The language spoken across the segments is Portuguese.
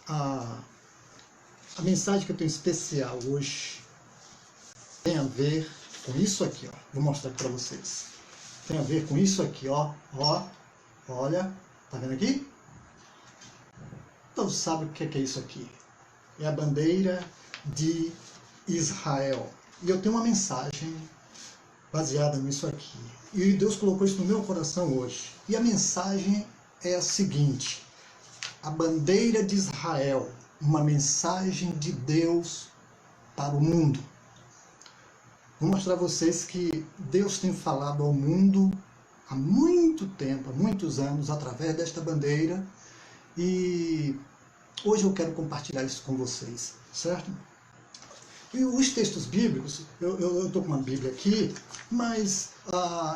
A mensagem que eu tenho especial hoje tem a ver com isso aqui, ó. Vou mostrar aqui para vocês. Tem a ver com isso aqui, ó. Olha, tá vendo aqui? Todos sabem o que é isso aqui. É a bandeira de Israel. E eu tenho uma mensagem baseada nisso aqui. E Deus colocou isso no meu coração hoje. E a mensagem é a seguinte: a bandeira de Israel, uma mensagem de Deus para o mundo. Vou mostrar a vocês que Deus tem falado ao mundo há muito tempo, há muitos anos, através desta bandeira. E hoje eu quero compartilhar isso com vocês, certo? E os textos bíblicos, eu estou com uma Bíblia aqui, mas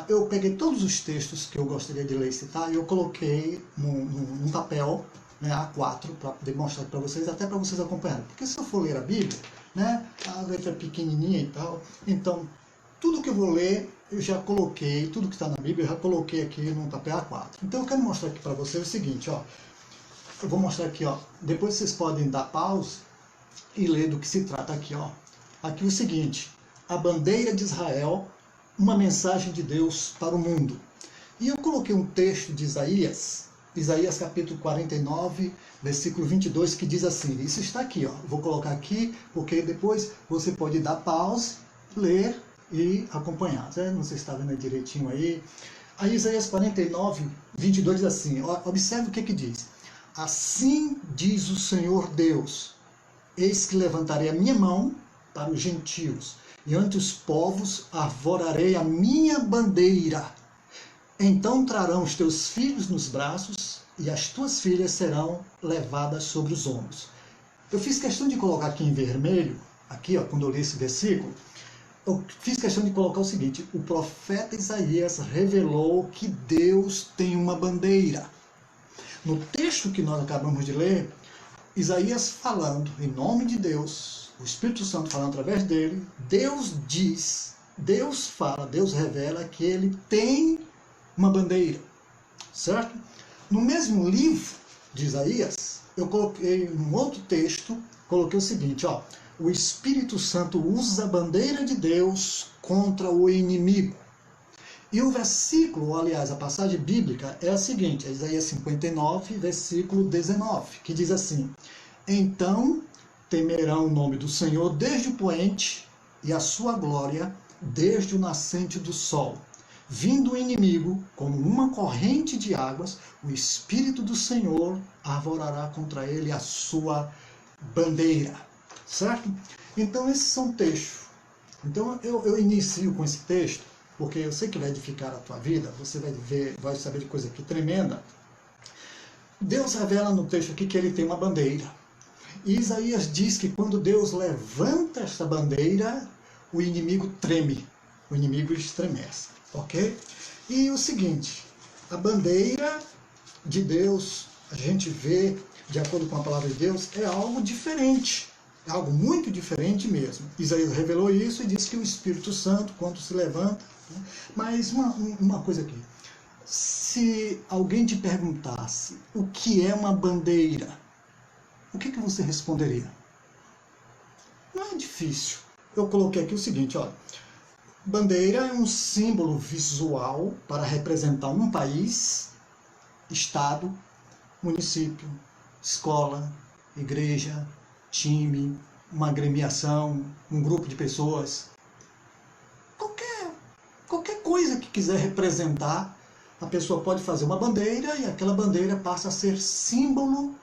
eu peguei todos os textos que eu gostaria de ler e citar e eu coloquei num papel, né, A4, para poder mostrar para vocês, até para vocês acompanharem. Porque se eu for ler a Bíblia, né, a letra é pequenininha e tal, então tudo que eu vou ler, eu já coloquei, tudo que está na Bíblia, eu já coloquei aqui num papel A4. Então eu quero mostrar aqui para vocês o seguinte, ó. Eu vou mostrar aqui, ó. Depois vocês podem dar pause e ler do que se trata aqui, ó. Aqui o seguinte: a bandeira de Israel, uma mensagem de Deus para o mundo. E eu coloquei um texto de Isaías capítulo 49, versículo 22, que diz assim, isso está aqui, ó. Vou colocar aqui, porque depois você pode dar pause, ler e acompanhar. Não sei se está vendo direitinho aí. Aí Isaías 49, 22 diz assim, ó, observe o que diz. Assim diz o Senhor Deus, eis que levantarei a minha mão para os gentios, e ante os povos arvorarei a minha bandeira. Então trarão os teus filhos nos braços, e as tuas filhas serão levadas sobre os ombros. Eu fiz questão de colocar aqui em vermelho, aqui, ó, quando eu li esse versículo, eu fiz questão de colocar o seguinte: o profeta Isaías revelou que Deus tem uma bandeira. No texto que nós acabamos de ler, Isaías falando em nome de Deus, o Espírito Santo falando através dele, Deus diz, Deus fala, Deus revela que ele tem uma bandeira, certo? No mesmo livro de Isaías, eu coloquei um outro texto, coloquei o seguinte, ó, o Espírito Santo usa a bandeira de Deus contra o inimigo. E o versículo, aliás, a passagem bíblica é a seguinte, é Isaías 59, versículo 19, que diz assim: então temerão o nome do Senhor desde o poente e a sua glória desde o nascente do sol. Vindo o inimigo como uma corrente de águas, o Espírito do Senhor arvorará contra ele a sua bandeira. Certo? Então esses são textos. Então eu inicio com esse texto, porque eu sei que vai edificar a tua vida, você vai ver, vai saber de coisa aqui tremenda. Deus revela no texto aqui que ele tem uma bandeira. E Isaías diz que quando Deus levanta essa bandeira, o inimigo treme, o inimigo estremece, ok? E o seguinte, a bandeira de Deus, a gente vê, de acordo com a palavra de Deus, é algo diferente, é algo muito diferente mesmo. Isaías revelou isso e disse que o Espírito Santo, quando se levanta, né? Mas uma coisa aqui, se alguém te perguntasse o que é uma bandeira, o que você responderia? Não é difícil. Eu coloquei aqui o seguinte, ó. Bandeira é um símbolo visual para representar um país, estado, município, escola, igreja, time, uma agremiação, um grupo de pessoas. Qualquer coisa que quiser representar, a pessoa pode fazer uma bandeira e aquela bandeira passa a ser símbolo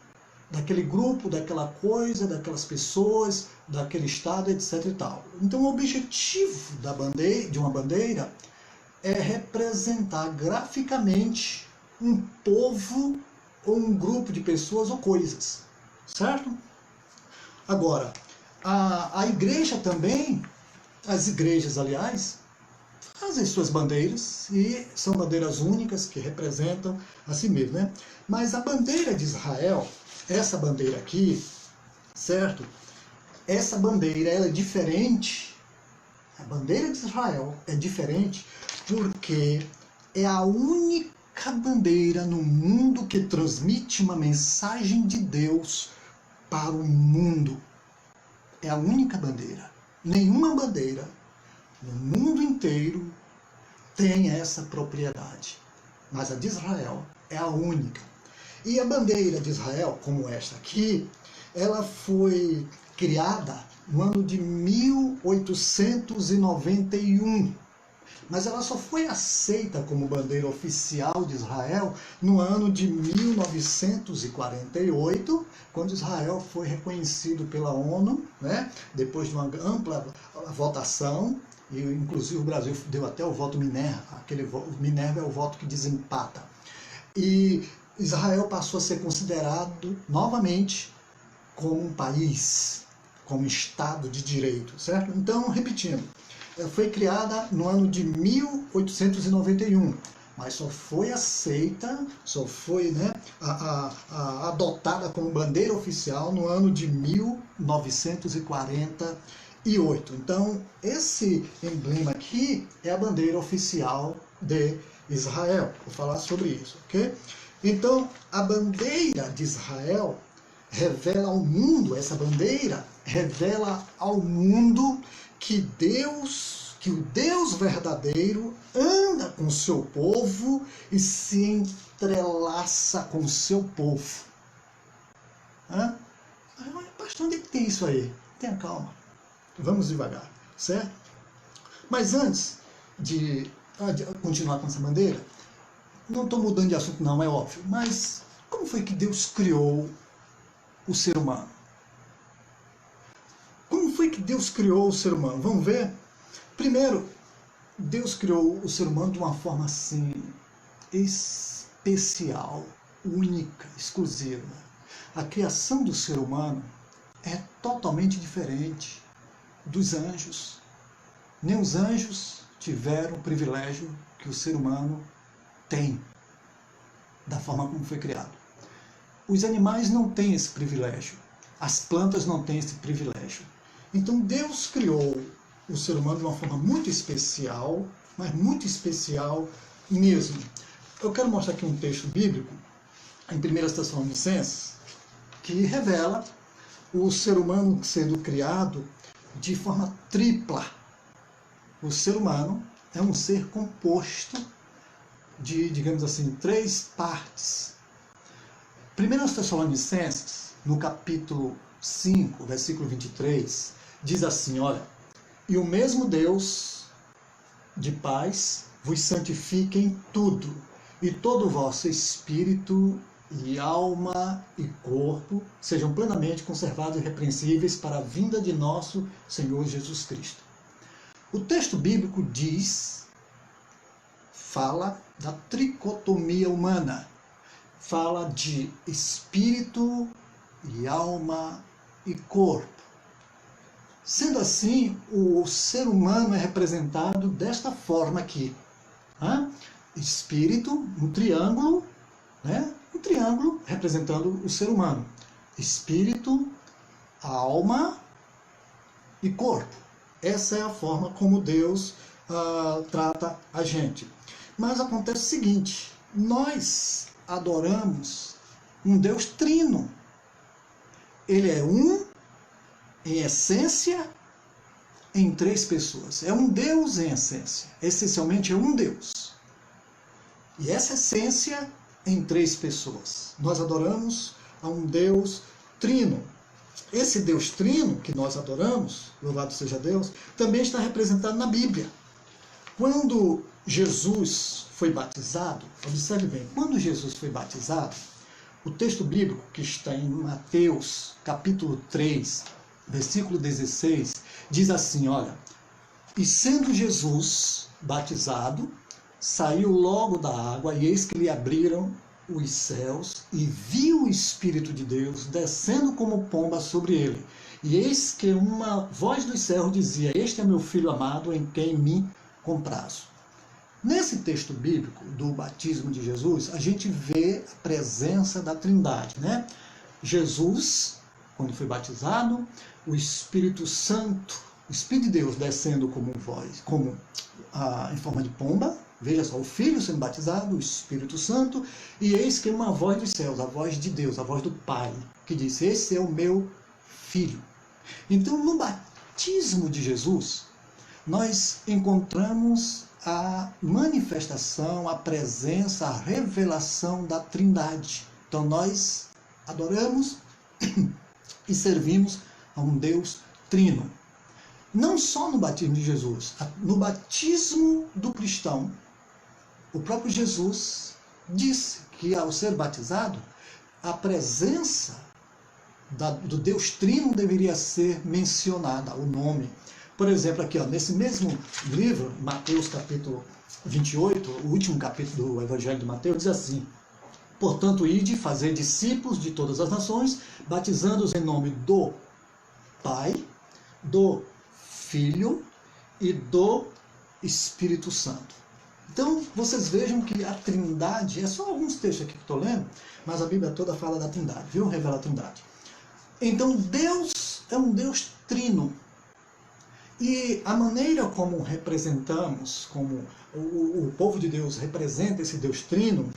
daquele grupo, daquela coisa, daquelas pessoas, daquele estado, etc. e tal. Então o objetivo de uma bandeira é representar graficamente um povo ou um grupo de pessoas ou coisas, certo? Agora, a igreja também, as igrejas, aliás, fazem suas bandeiras e são bandeiras únicas que representam a si mesmo, né? Mas a bandeira de Israel, essa bandeira aqui, certo? Essa bandeira ela é diferente. A bandeira de Israel é diferente porque é a única bandeira no mundo que transmite uma mensagem de Deus para o mundo. É a única bandeira. Nenhuma bandeira no mundo inteiro tem essa propriedade. Mas a de Israel é a única. E a bandeira de Israel, como esta aqui, ela foi criada no ano de 1891. Mas ela só foi aceita como bandeira oficial de Israel no ano de 1948, quando Israel foi reconhecido pela ONU, né? Depois de uma ampla votação, e inclusive o Brasil deu até o voto Minerva. Minerva é o voto que desempata. E Israel passou a ser considerado novamente como um país, como Estado de Direito, certo? Então, repetindo, foi criada no ano de 1891, mas só foi aceita, só foi adotada como bandeira oficial no ano de 1948. Então, esse emblema aqui é a bandeira oficial de Israel. Vou falar sobre isso, ok? Então, a bandeira de Israel revela ao mundo, essa bandeira revela ao mundo que o Deus verdadeiro anda com o seu povo e se entrelaça com o seu povo. Pastor, onde é que tem isso aí? Tenha calma. Vamos devagar, certo? Mas antes de continuar com essa bandeira, não estou mudando de assunto não, é óbvio, mas como foi que Deus criou o ser humano? Como foi que Deus criou o ser humano? Vamos ver? Primeiro, Deus criou o ser humano de uma forma assim, especial, única, exclusiva. A criação do ser humano é totalmente diferente dos anjos. Nem os anjos tiveram o privilégio que o ser humano tem, da forma como foi criado. Os animais não têm esse privilégio. As plantas não têm esse privilégio. Então Deus criou o ser humano de uma forma muito especial, mas muito especial mesmo. Eu quero mostrar aqui um texto bíblico, em 1 Tessalonicenses, que revela o ser humano sendo criado de forma tripla. O ser humano é um ser composto de, digamos assim, 3 partes. 1 Tessalonicenses, no capítulo 5, versículo 23, diz assim, olha, e o mesmo Deus de paz vos santifique em tudo, e todo o vosso espírito e alma e corpo sejam plenamente conservados e irrepreensíveis para a vinda de nosso Senhor Jesus Cristo. O texto bíblico fala da tricotomia humana, fala de espírito e alma e corpo. Sendo assim, o ser humano é representado desta forma aqui. Espírito, um triângulo, né? Um triângulo representando o ser humano. Espírito, alma e corpo. Essa é a forma como Deus trata a gente. Mas acontece o seguinte, nós adoramos um Deus trino. Ele é um em essência, em 3 pessoas. É um Deus em essência. Essencialmente é um Deus. E essa essência em 3 pessoas. Nós adoramos a um Deus trino. Esse Deus trino que nós adoramos, louvado seja Deus, também está representado na Bíblia. Quando Jesus foi batizado, observe bem, quando Jesus foi batizado, o texto bíblico que está em Mateus, capítulo 3, versículo 16, diz assim, olha, e sendo Jesus batizado, saiu logo da água, e eis que lhe abriram os céus, e viu o Espírito de Deus descendo como pomba sobre ele. E eis que uma voz dos céus dizia, este é meu filho amado, em quem me comprazo. Nesse texto bíblico do batismo de Jesus, a gente vê a presença da Trindade, né? Jesus, quando foi batizado, o Espírito Santo, o Espírito de Deus descendo como voz, em forma de pomba, Veja só, o Filho sendo batizado, o Espírito Santo, e eis que uma voz dos céus, a voz de Deus, a voz do Pai, que disse: esse é o meu Filho. Então, no batismo de Jesus, nós encontramos a manifestação, a presença, a revelação da Trindade. Então, nós adoramos e servimos a um Deus trino. Não só no batismo de Jesus, no batismo do cristão, o próprio Jesus disse que ao ser batizado, a presença do Deus Trino deveria ser mencionada, o nome. Por exemplo, aqui, ó, nesse mesmo livro, Mateus capítulo 28, o último capítulo do Evangelho de Mateus, diz assim: portanto, ide fazer discípulos de todas as nações, batizando-os em nome do Pai, do Filho e do Espírito Santo. Então, vocês vejam que a Trindade, é só alguns textos aqui que estou lendo, mas a Bíblia toda fala da Trindade, viu? Revela a Trindade. Então, Deus é um Deus trino. E a maneira como representamos, como o povo de Deus representa esse Deus trino,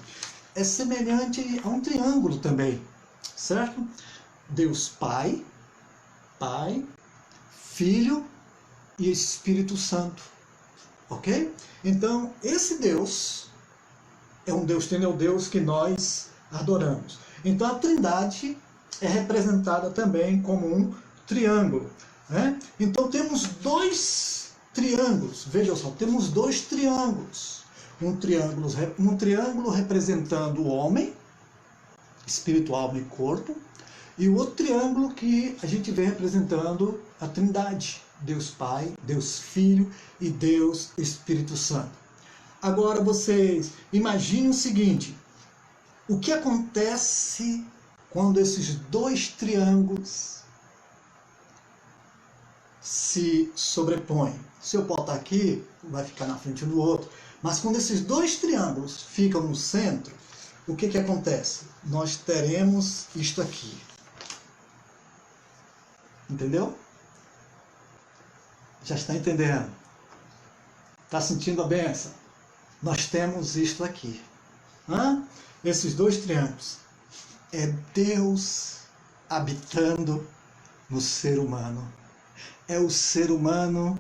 é semelhante a um triângulo também, certo? Deus Pai, Filho e Espírito Santo. Ok? Então, esse Deus é um Deus trino, é o Deus que nós adoramos. Então, a Trindade é representada também como um triângulo. Né? Então, temos dois triângulos. Veja só, temos dois triângulos. Um triângulo representando o homem, espírito, alma e corpo, e o outro triângulo que a gente vê representando a Trindade. Deus Pai, Deus Filho e Deus Espírito Santo. Agora vocês imaginem o seguinte: o que acontece quando esses dois triângulos se sobrepõem? Se eu botar aqui, vai ficar na frente um do outro. Mas quando esses dois triângulos ficam no centro, o que acontece? Nós teremos isto aqui. Entendeu? Já está entendendo? Está sentindo a bênção? Nós temos isto aqui. Esses dois triângulos. É Deus habitando no ser humano. É o ser humano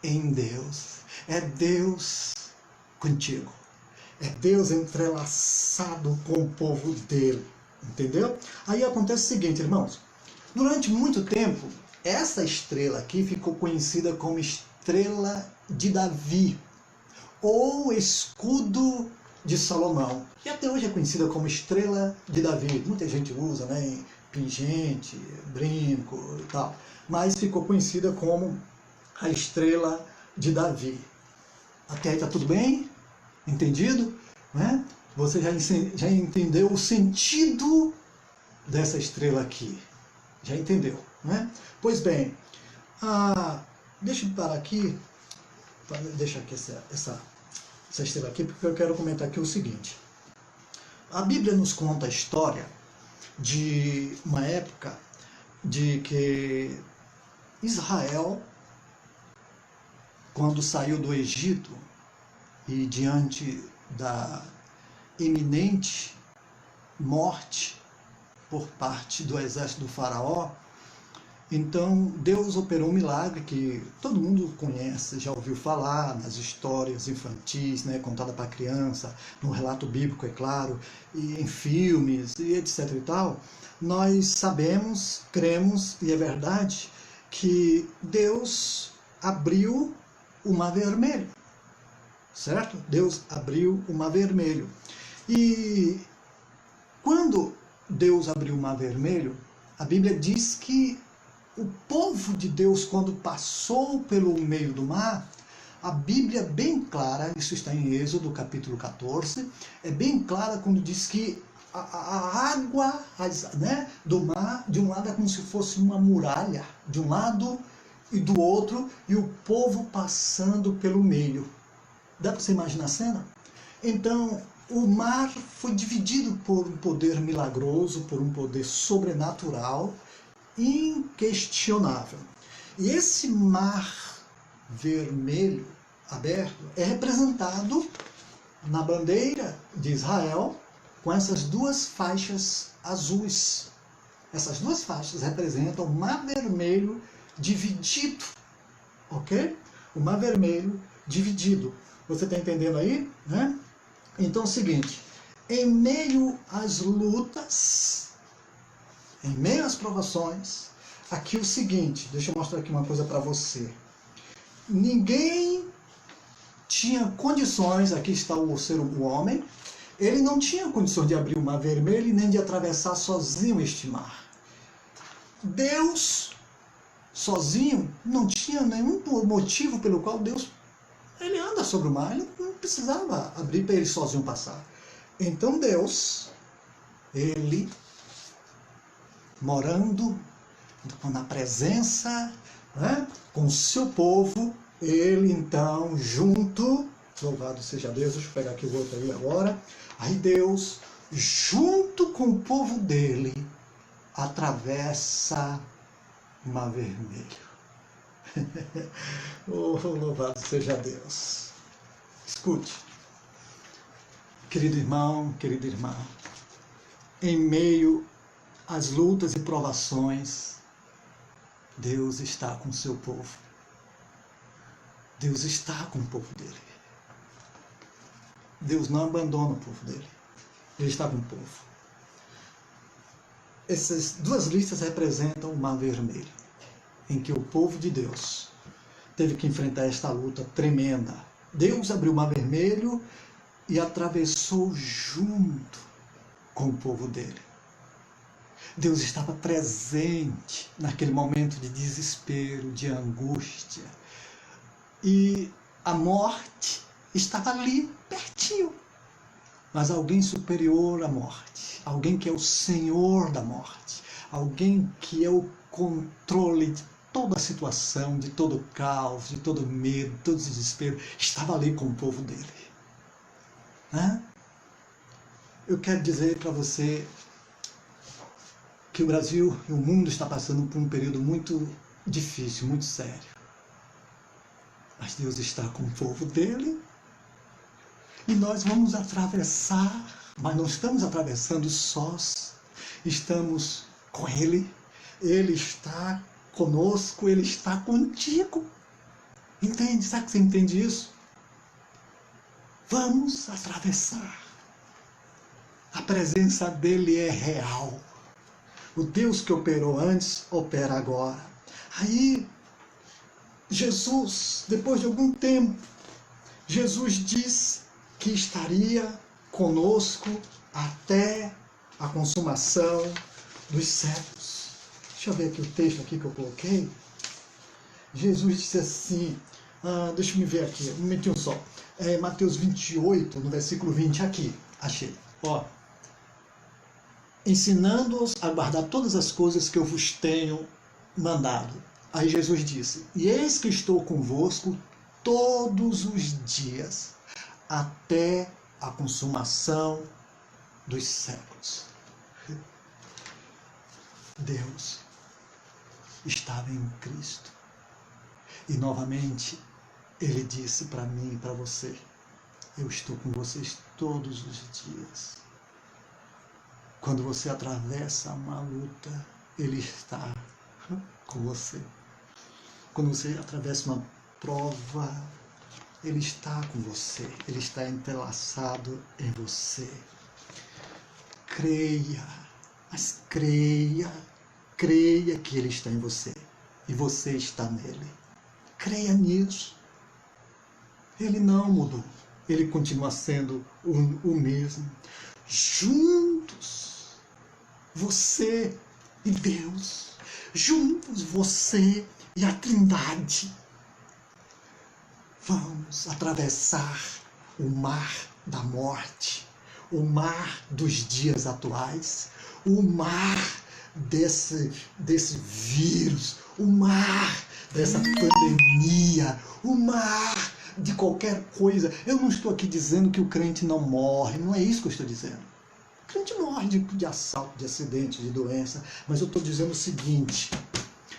em Deus. É Deus contigo. É Deus entrelaçado com o povo dele. Entendeu? Aí acontece o seguinte, irmãos. Durante muito tempo, essa estrela aqui ficou conhecida como estrela de Davi, ou escudo de Salomão. E até hoje é conhecida como estrela de Davi. Muita gente usa, né, em pingente, brinco e tal. Mas ficou conhecida como a estrela de Davi. Até aí está tudo bem? Entendido? Né? Você já entendeu o sentido dessa estrela aqui. Já entendeu, né? Pois bem, deixa eu parar aqui, deixa aqui essa estrela aqui, porque eu quero comentar aqui o seguinte. A Bíblia nos conta a história de uma época de que Israel, quando saiu do Egito e diante da iminente morte por parte do exército do faraó, então Deus operou um milagre que todo mundo conhece, já ouviu falar nas histórias infantis, né, contada para criança, no relato bíblico, é claro, e em filmes e etc e tal. Nós sabemos, cremos, e é verdade, que Deus abriu o Mar Vermelho, certo? Deus abriu o Mar Vermelho. E quando Deus abriu o Mar Vermelho, a Bíblia diz que o povo de Deus, quando passou pelo meio do mar, a Bíblia é bem clara, isso está em Êxodo capítulo 14, é bem clara quando diz que a água, né, do mar, de um lado é como se fosse uma muralha, de um lado e do outro, e o povo passando pelo meio. Dá para você imaginar a cena? Então, o mar foi dividido por um poder milagroso, por um poder sobrenatural, inquestionável. E esse mar vermelho aberto é representado na bandeira de Israel com essas duas faixas azuis. Essas duas faixas representam o Mar Vermelho dividido, ok? O Mar Vermelho dividido. Você está entendendo aí? Né? Então é o seguinte, em meio às lutas, em meio às provações, aqui o seguinte, deixa eu mostrar aqui uma coisa para você. Ninguém tinha condições, aqui está o homem, ele não tinha condições de abrir o Mar Vermelho e nem de atravessar sozinho este mar. Deus, sozinho, não tinha nenhum motivo pelo qual Deus, ele anda sobre o mar, ele não precisava abrir para ele sozinho passar. Então Deus, ele, morando na presença, né, com o seu povo, ele então, junto, louvado seja Deus, deixa eu pegar aqui o outro aí agora, aí Deus, junto com o povo dele, atravessa o Mar Vermelho. Oh, louvado seja Deus. Escute, querido irmão, querida irmã, em meio às lutas e provações, Deus está com o seu povo. Deus está com o povo dele. Deus não abandona o povo dele. Ele está com o povo. Essas duas listas representam o Mar Vermelho, em que o povo de Deus teve que enfrentar esta luta tremenda. Deus abriu o Mar Vermelho e atravessou junto com o povo dele. Deus estava presente naquele momento de desespero, de angústia. E a morte estava ali, pertinho. Mas alguém superior à morte, alguém que é o Senhor da morte, alguém que é o controle de toda a situação, de todo o caos, de todo o medo, de todo o desespero, estava ali com o povo dele. Né? Eu quero dizer para você que o Brasil e o mundo está passando por um período muito difícil, muito sério. Mas Deus está com o povo dele e nós vamos atravessar, mas não estamos atravessando sós, estamos com Ele, Ele está conosco, Ele está contigo. Entende? Sabe que você entende isso? Vamos atravessar. A presença dele é real. O Deus que operou antes, opera agora. Aí, Jesus, depois de algum tempo, Jesus diz que estaria conosco até a consumação dos séculos. Deixa eu ver aqui o texto aqui que eu coloquei. Jesus disse assim, deixa eu me ver aqui, um momentinho só. Mateus 28, no versículo 20, aqui, achei. Ó, ensinando-os a guardar todas as coisas que eu vos tenho mandado. Aí Jesus disse, e eis que estou convosco todos os dias, até a consumação dos séculos. Deus estava em Cristo. E novamente, Ele disse para mim e para você, eu estou com vocês todos os dias. Quando você atravessa uma luta, Ele está com você. Quando você atravessa uma prova, Ele está com você. Ele está entrelaçado em você. Creia, mas creia que Ele está em você e você está nele. Creia nisso. Ele não mudou. Ele continua sendo o mesmo. Juntos, você e Deus. Juntos, você e a Trindade. Vamos atravessar o mar da morte, o mar dos dias atuais, o mar desse vírus, o mar dessa pandemia, o mar de qualquer coisa. Eu não estou aqui dizendo que o crente não morre, não é isso que eu estou dizendo. O crente morre de assalto, de acidente, de doença, mas eu estou dizendo o seguinte,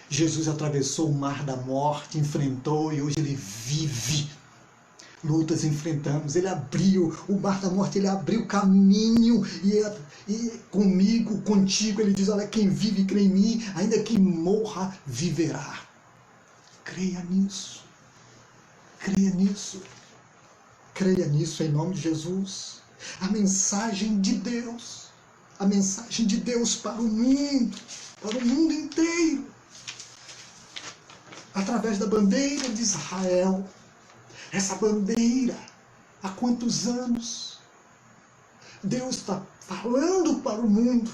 Jesus atravessou o mar da morte, enfrentou e hoje ele vive. lutas enfrentamos. Ele abriu o mar da morte, ele abriu caminho e comigo, contigo, ele diz, olha, quem vive e crê em mim, ainda que morra, viverá. Creia nisso. Creia nisso. Creia nisso em nome de Jesus. A mensagem de Deus para o mundo inteiro, através da bandeira de Israel. Essa bandeira, há quantos anos Deus está falando para o mundo,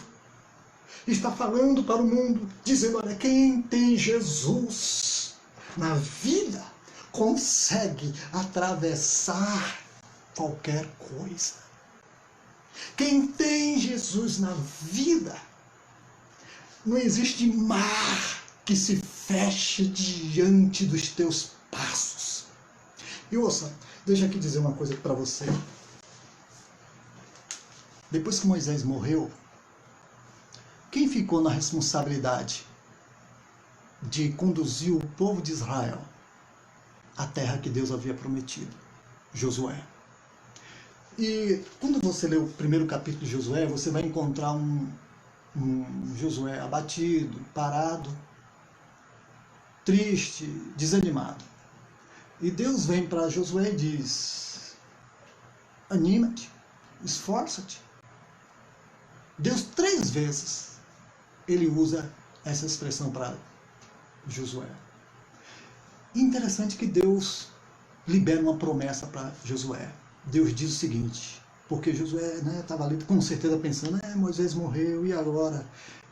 dizendo, olha, quem tem Jesus na vida consegue atravessar qualquer coisa. Quem tem Jesus na vida, não existe mar que se feche diante dos teus passos. E ouça, deixa aqui dizer uma coisa para você. Depois que Moisés morreu, quem ficou na responsabilidade de conduzir o povo de Israel à terra que Deus havia prometido? Josué. E quando você lê o primeiro capítulo de Josué, você vai encontrar um Josué abatido, parado, triste, desanimado. E Deus vem para Josué e diz, anima-te, esforça-te. Deus 3 vezes, ele usa essa expressão para Josué. Interessante que Deus libera uma promessa para Josué. Deus diz o seguinte, porque Josué estava ali com certeza pensando, Moisés morreu, e agora?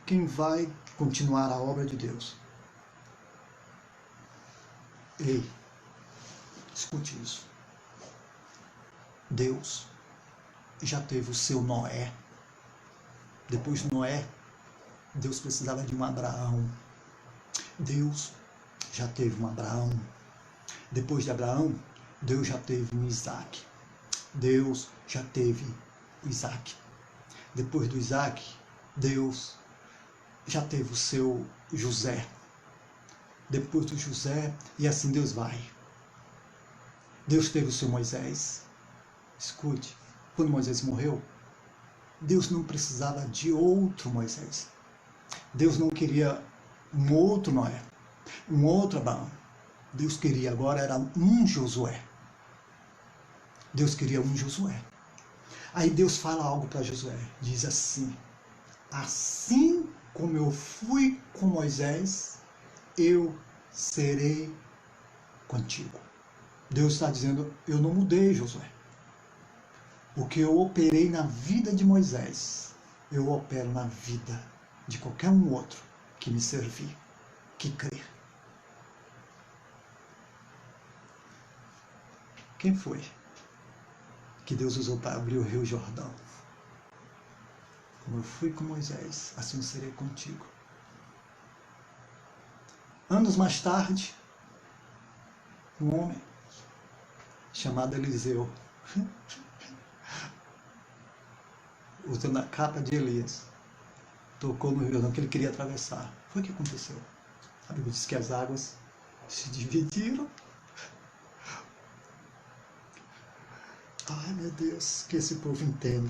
Quem vai continuar a obra de Deus? Ei, escute isso. Deus já teve o seu Noé. Depois de Noé, Deus precisava de um Abraão. Deus já teve um Abraão. Depois de Abraão, Deus já teve um Isaac. Deus já teve Isaac. Depois do Isaac, Deus já teve o seu José. Depois do José, e assim Deus vai. Deus teve o seu Moisés. Escute, quando Moisés morreu, Deus não precisava de outro Moisés. Deus não queria um outro Noé, um outro Abraão. Deus queria agora era um Josué. Deus queria um Josué. Aí Deus fala algo para Josué. Diz assim, assim como eu fui com Moisés, eu serei contigo. Deus está dizendo, eu não mudei, Josué. O que eu operei na vida de Moisés, eu opero na vida de qualquer um outro que me servir, que crer. Quem foi que Deus usou para abrir o Rio Jordão? Como eu fui com Moisés, assim eu serei contigo. Anos mais tarde, um homem chamado Eliseu, usando a capa de Elias, tocou no Rio Jordão que ele queria atravessar. Foi o que aconteceu. A Bíblia diz que as águas se dividiram. Ai, meu Deus, que esse povo entenda.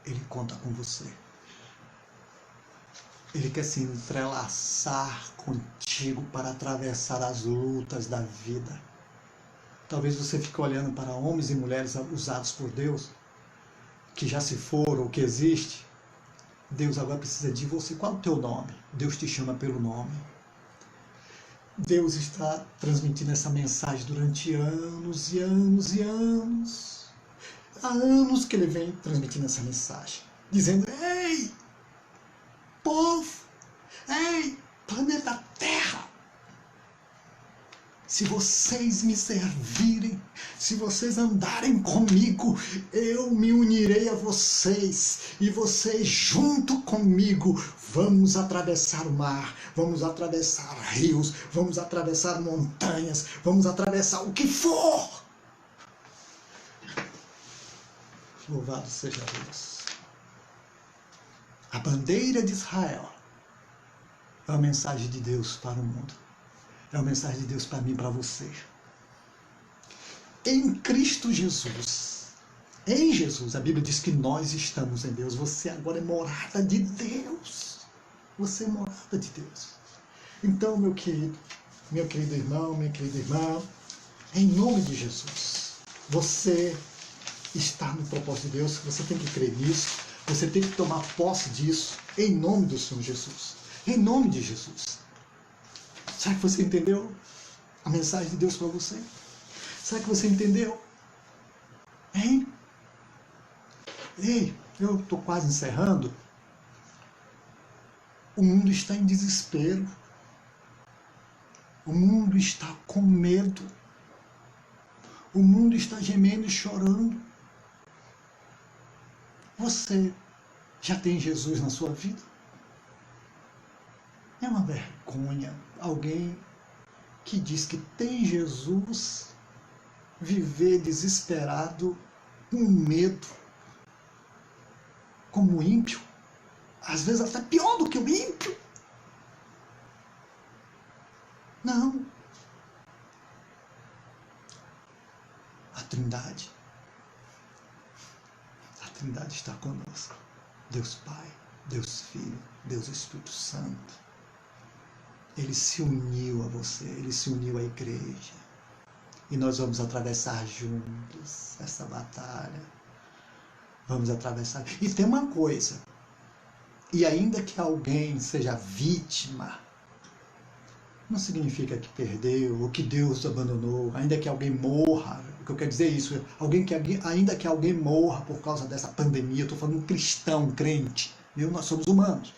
Ele conta com você. Ele quer se entrelaçar contigo para atravessar as lutas da vida. Talvez você fique olhando para homens e mulheres usados por Deus, que já se foram, que existe. Deus agora precisa de você. Qual é o teu nome? Deus te chama pelo nome. Deus está transmitindo essa mensagem durante anos e anos e anos. Há anos que ele vem transmitindo essa mensagem, dizendo, ei, povo, ei, planeta Terra, se vocês me servirem, se vocês andarem comigo, eu me unirei a vocês, e vocês junto comigo vamos atravessar o mar, vamos atravessar rios, vamos atravessar montanhas, vamos atravessar o que for. Louvado seja Deus. A bandeira de Israel é a mensagem de Deus para o mundo. É uma mensagem de Deus para mim e para você. Em Cristo Jesus. Em Jesus. A Bíblia diz que nós estamos em Deus. Você agora é morada de Deus. Você é morada de Deus. Então, meu querido irmão, minha querida irmã, em nome de Jesus, você está no propósito de Deus, você tem que crer nisso, você tem que tomar posse disso, em nome do Senhor Jesus. Em nome de Jesus. Será que você entendeu a mensagem de Deus para você? Será que você entendeu? Hein? Ei, eu estou quase encerrando. O mundo está em desespero. O mundo está com medo. O mundo está gemendo e chorando. Você já tem Jesus na sua vida? É uma vergonha alguém que diz que tem Jesus viver desesperado, com medo, como o ímpio, às vezes até pior do que o ímpio. Não. A Trindade está conosco. Deus Pai, Deus Filho, Deus Espírito Santo. Ele se uniu a você, ele se uniu à igreja. E nós vamos atravessar juntos essa batalha. Vamos atravessar. E tem uma coisa. E ainda que alguém seja vítima, não significa que perdeu, ou que Deus abandonou. Ainda que alguém morra, o que eu quero dizer é isso, ainda que alguém morra por causa dessa pandemia, estou falando um cristão, um crente, viu? Nós somos humanos.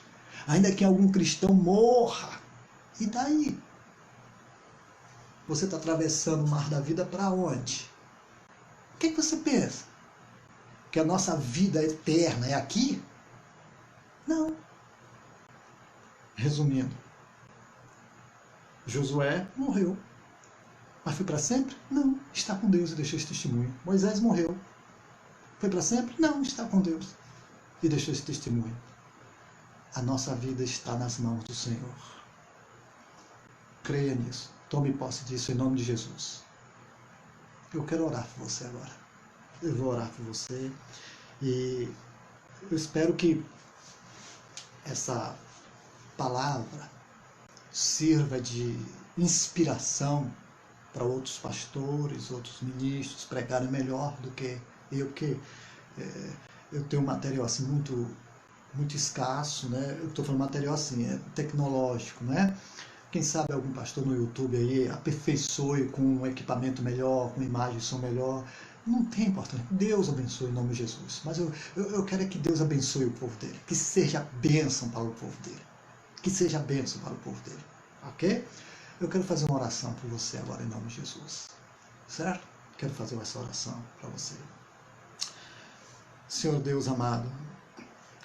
Ainda que algum cristão morra, e daí? Você está atravessando o mar da vida para onde? O que você pensa? Que a nossa vida eterna é aqui? Não. Resumindo, Josué morreu. Mas foi para sempre? Não. Está com Deus e deixou esse testemunho. Moisés morreu. Foi para sempre? Não. Está com Deus e deixou esse testemunho. A nossa vida está nas mãos do Senhor. Creia nisso. Tome posse disso em nome de Jesus. Eu quero orar por você agora. Eu vou orar por você. E eu espero que essa palavra sirva de inspiração para outros pastores, outros ministros pregarem melhor do que eu, porque eu tenho um material assim muito escasso, né? Eu estou falando material assim, tecnológico, né? Quem sabe algum pastor no YouTube aí aperfeiçoe com um equipamento melhor, com imagem e som melhor. Não tem importância. Deus abençoe em nome de Jesus. Mas eu quero que Deus abençoe o povo dele. Que seja bênção para o povo dele. Que seja bênção para o povo dele. Ok? Eu quero fazer uma oração por você agora em nome de Jesus. Certo? Quero fazer essa oração para você. Senhor Deus amado,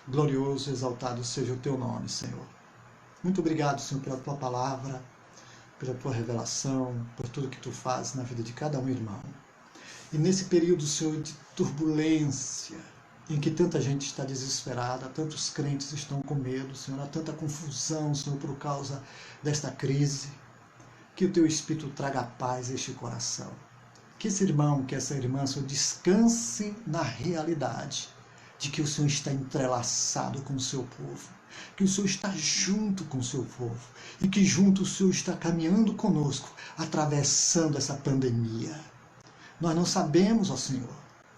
glorioso e exaltado seja o teu nome, Senhor. Muito obrigado, Senhor, pela tua palavra, pela tua revelação, por tudo que tu fazes na vida de cada um irmão. E nesse período, Senhor, de turbulência, em que tanta gente está desesperada, tantos crentes estão com medo, Senhor, há tanta confusão, Senhor, por causa desta crise, que o teu Espírito traga paz a este coração. Que esse irmão, que essa irmã, Senhor, descanse na realidade de que o Senhor está entrelaçado com o seu povo, que o Senhor está junto com o seu povo e que junto o Senhor está caminhando conosco, atravessando essa pandemia. Nós não sabemos, ó Senhor,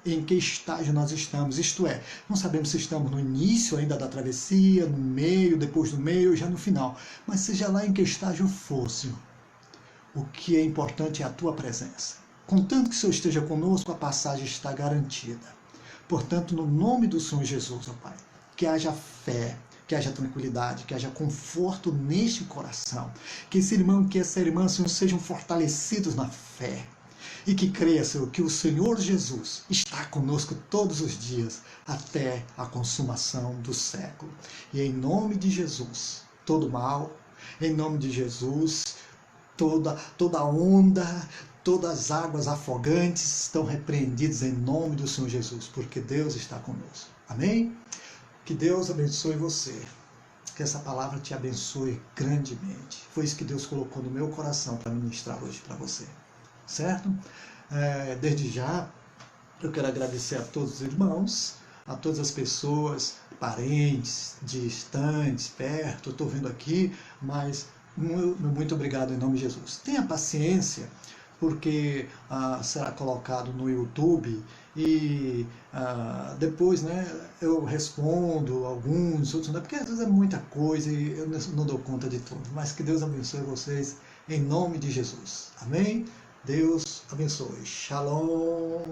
em que estágio nós estamos, isto é, não sabemos se estamos no início ainda da travessia, no meio, depois do meio, já no final, mas seja lá em que estágio for, Senhor, o que é importante é a tua presença. Contanto que o Senhor esteja conosco, a passagem está garantida. Portanto, no nome do Senhor Jesus, ó Pai, que haja fé, que haja tranquilidade, que haja conforto neste coração, que esse irmão, que essa irmã, Senhor, sejam fortalecidos na fé, e que creia, Senhor, que o Senhor Jesus está conosco todos os dias, até a consumação do século. E em nome de Jesus, todo mal, em nome de Jesus, toda onda, todas as águas afogantes estão repreendidas em nome do Senhor Jesus, porque Deus está conosco. Amém? Que Deus abençoe você. que essa palavra te abençoe grandemente. Foi isso que Deus colocou no meu coração para ministrar hoje para você, certo? Desde já, eu quero agradecer a todos os irmãos, a todas as pessoas, parentes, distantes, perto, eu estou vendo aqui, mas muito obrigado em nome de Jesus. Tenha paciência, porque será colocado no YouTube e depois, né, eu respondo alguns, outros não, porque às vezes é muita coisa e eu não dou conta de tudo. Mas que Deus abençoe vocês em nome de Jesus. Amém? Deus abençoe. Shalom.